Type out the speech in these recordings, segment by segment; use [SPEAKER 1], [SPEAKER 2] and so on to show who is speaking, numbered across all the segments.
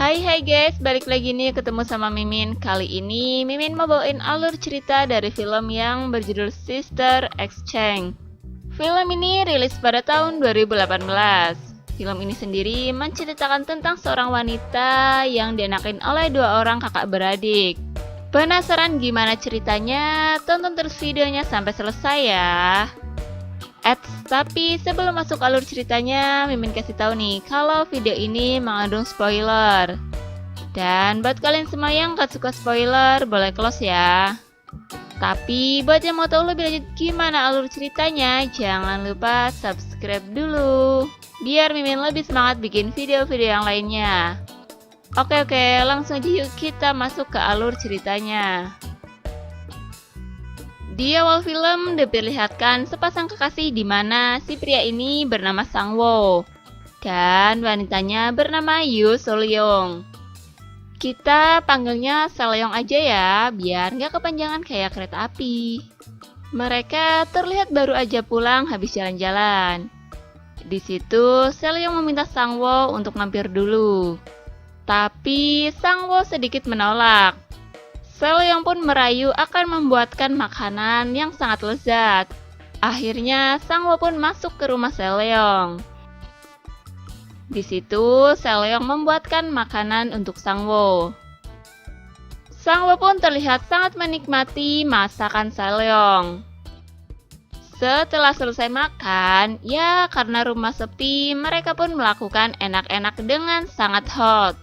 [SPEAKER 1] Hai guys, balik lagi nih ketemu sama Mimin. Kali ini Mimin mau bawain alur cerita dari film yang berjudul Sister Exchange. Film ini rilis pada tahun 2018. Film ini sendiri menceritakan tentang seorang wanita yang dienakin oleh dua orang kakak beradik. Penasaran gimana ceritanya? Tonton terus videonya sampai selesai ya. Tapi sebelum masuk alur ceritanya, Mimin kasih tahu nih kalau video ini mengandung spoiler. Dan buat kalian semua yang gak suka spoiler, boleh close ya. Tapi buat yang mau tahu lebih lanjut gimana alur ceritanya, jangan lupa subscribe dulu, biar Mimin lebih semangat bikin video-video yang lainnya. Oke, langsung aja yuk kita masuk ke alur ceritanya. Di awal film diperlihatkan sepasang kekasih di mana si pria ini bernama Sang-woo dan wanitanya bernama Yoo Sol-young. Kita panggilnya Seleong aja ya, biar nggak kepanjangan kayak kereta api. Mereka terlihat baru aja pulang habis jalan-jalan. Di situ Seleong meminta Sang-woo untuk mampir dulu, tapi Sang-woo sedikit menolak. Seleong pun merayu akan membuatkan makanan yang sangat lezat. Akhirnya Sang-woo pun masuk ke rumah Seleong. Di situ Seleong membuatkan makanan untuk Sang-woo. Sang-woo pun terlihat sangat menikmati masakan Seleong. Setelah selesai makan, ya karena rumah sepi, mereka pun melakukan enak-enak dengan sangat hot.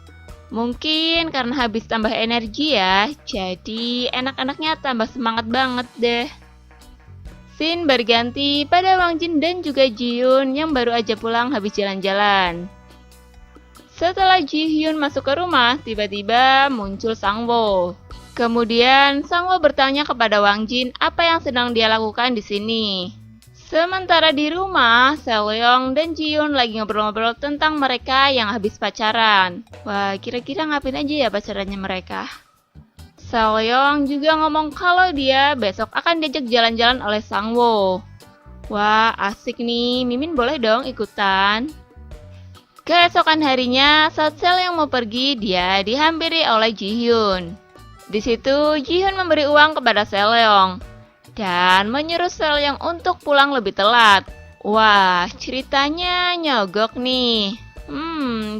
[SPEAKER 1] Mungkin karena habis tambah energi ya, jadi enak-enaknya tambah semangat banget deh. Scene berganti pada Wang Jin dan juga Ji Hyun yang baru aja pulang habis jalan-jalan. Setelah Ji Hyun masuk ke rumah, tiba-tiba muncul Sang-woo. Kemudian Sang-woo bertanya kepada Wang Jin apa yang sedang dia lakukan di sini. Sementara di rumah, Seleong dan Ji Hyun lagi ngobrol-ngobrol tentang mereka yang habis pacaran. Wah, kira-kira ngapain aja ya pacarannya mereka? Seleong juga ngomong kalau dia besok akan diajak jalan-jalan oleh Sang-woo. Wah, asik nih, Mimin boleh dong ikutan. Keesokan harinya, saat Seleong mau pergi, dia dihampiri oleh Ji Hyun. Di situ, Ji Hyun memberi uang kepada Seleong dan menyuruh Seleong untuk pulang lebih telat. Wah, ceritanya nyogok nih.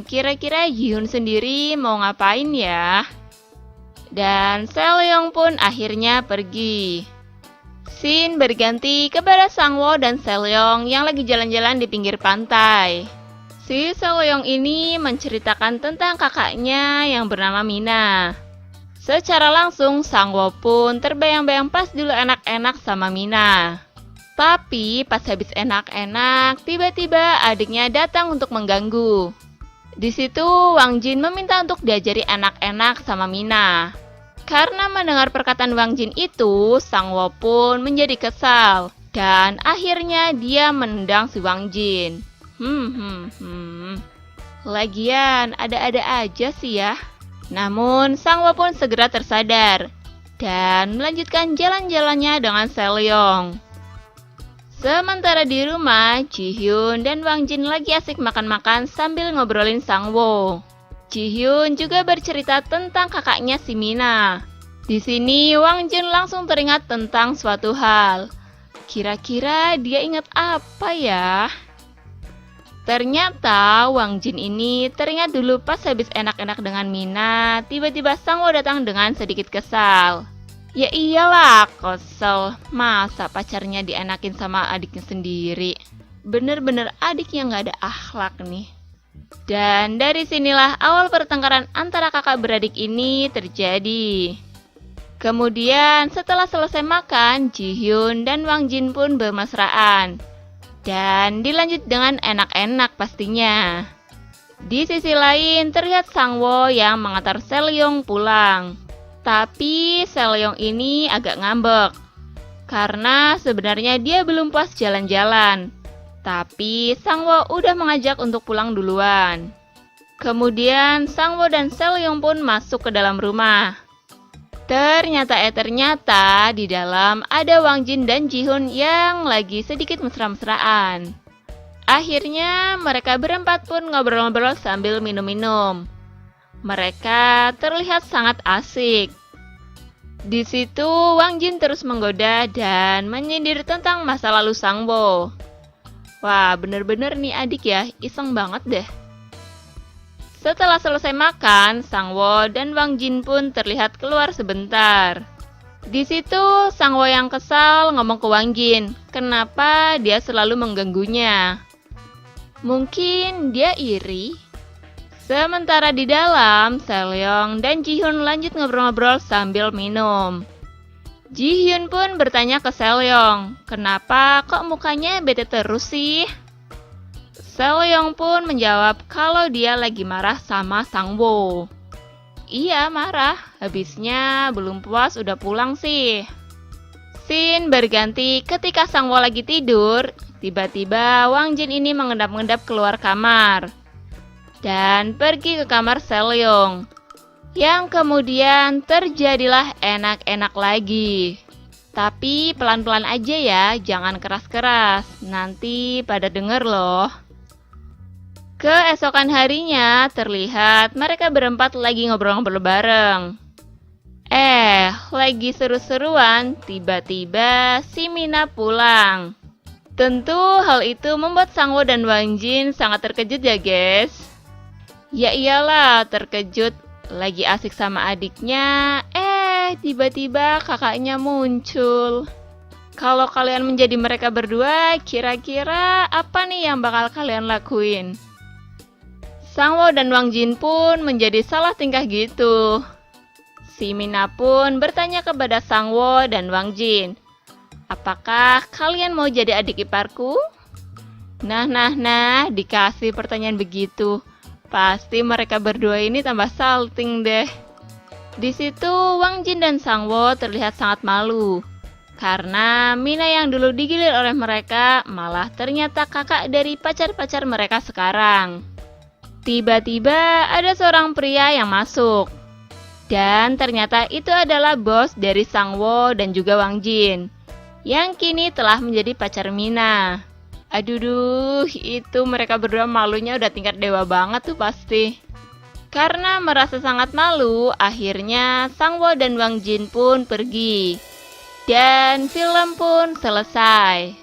[SPEAKER 1] Kira-kira Ji Hyun sendiri mau ngapain ya? Dan Seleong pun akhirnya pergi. Scene berganti kepada Sang-woo dan Seleong yang lagi jalan-jalan di pinggir pantai. Si Seleong ini menceritakan tentang kakaknya yang bernama Mina. Secara langsung, Sang-woo pun terbayang-bayang pas dulu enak-enak sama Mina. Tapi pas habis enak-enak, tiba-tiba adiknya datang untuk mengganggu. Di situ Wang Jin meminta untuk diajari enak-enak sama Mina. Karena mendengar perkataan Wang Jin itu, Sang-woo pun menjadi kesal dan akhirnya dia menendang si Wang Jin. Lagian ada-ada aja sih ya. Namun, Sang-woo pun segera tersadar dan melanjutkan jalan-jalannya dengan Seleong. Sementara di rumah, Ji Hyun dan Wang Jin lagi asik makan-makan sambil ngobrolin Sang-woo. Ji Hyun juga bercerita tentang kakaknya si Mina. Di sini, Wang Jin langsung teringat tentang suatu hal. Kira-kira dia ingat apa ya? Ternyata Wang Jin ini teringat dulu pas habis enak-enak dengan Mina, tiba-tiba Sang-woo datang dengan sedikit kesal. Ya iyalah, kesel. Masa pacarnya dienakin sama adiknya sendiri? Bener-bener adik yang gak ada akhlak nih. Dan dari sinilah awal pertengkaran antara kakak beradik ini terjadi. Kemudian setelah selesai makan, Ji Hyun dan Wang Jin pun bermesraan. Dan dilanjut dengan enak-enak pastinya. Di sisi lain terlihat Sang-woo yang mengantar Seleong pulang. Tapi Seleong ini agak ngambek karena sebenarnya dia belum puas jalan-jalan. Tapi Sang-woo udah mengajak untuk pulang duluan. Kemudian Sang-woo dan Seleong pun masuk ke dalam rumah. Ternyata di dalam ada Wang Jin dan Ji Hyun yang lagi sedikit mesra-mesraan. Akhirnya mereka berempat pun ngobrol-ngobrol sambil minum-minum. Mereka terlihat sangat asik. Di situ Wang Jin terus menggoda dan menyindir tentang masa lalu Sangwo. Wah, bener-bener nih adik ya, iseng banget deh. Setelah selesai makan, Sangwo dan Wang Jin pun terlihat keluar sebentar. Di situ Sangwo yang kesal ngomong ke Wang Jin, kenapa dia selalu mengganggunya. Mungkin dia iri. Sementara di dalam, Selyong dan Jihyun lanjut ngobrol-ngobrol sambil minum. Jihyun pun bertanya ke Selyong, kenapa kok mukanya bete terus sih? Selyong pun menjawab kalau dia lagi marah sama Sangwo. Iya marah, habisnya belum puas udah pulang sih. Scene berganti ketika Sangwo lagi tidur, tiba-tiba Wang Jin ini mengendap-endap keluar kamar dan pergi ke kamar Selyong. Yang kemudian terjadilah enak-enak lagi. Tapi pelan-pelan aja ya, jangan keras-keras, nanti pada denger loh. Keesokan harinya terlihat mereka berempat lagi ngobrol-ngobrol bareng. Lagi seru-seruan, tiba-tiba si Mina pulang. Tentu hal itu membuat Sangwo dan Wang Jin sangat terkejut ya guys. Ya iyalah, terkejut. Lagi asik sama adiknya, tiba-tiba kakaknya muncul. Kalau kalian menjadi mereka berdua, kira-kira apa nih yang bakal kalian lakuin? Sangwo dan Wang Jin pun menjadi salah tingkah gitu. Si Mina pun bertanya kepada Sangwo dan Wang Jin, apakah kalian mau jadi adik iparku? Nah, dikasih pertanyaan begitu. Pasti mereka berdua ini tambah salting deh. Di situ Wang Jin dan Sangwo terlihat sangat malu. Karena Mina yang dulu digilir oleh mereka malah ternyata kakak dari pacar-pacar mereka sekarang. Tiba-tiba ada seorang pria yang masuk. Dan ternyata itu adalah bos dari Sangwo dan juga Wang Jin. Yang kini telah menjadi pacar Mina. Aduh, itu mereka berdua malunya udah tingkat dewa banget tuh pasti. Karena merasa sangat malu, akhirnya Sangwo dan Wang Jin pun pergi. Dan film pun selesai.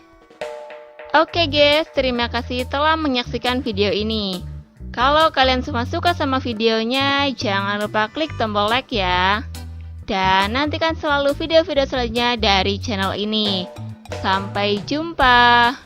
[SPEAKER 1] Oke guys, terima kasih telah menyaksikan video ini. Kalau kalian semua suka sama videonya, jangan lupa klik tombol like ya. Dan nantikan selalu video-video selanjutnya dari channel ini. Sampai jumpa.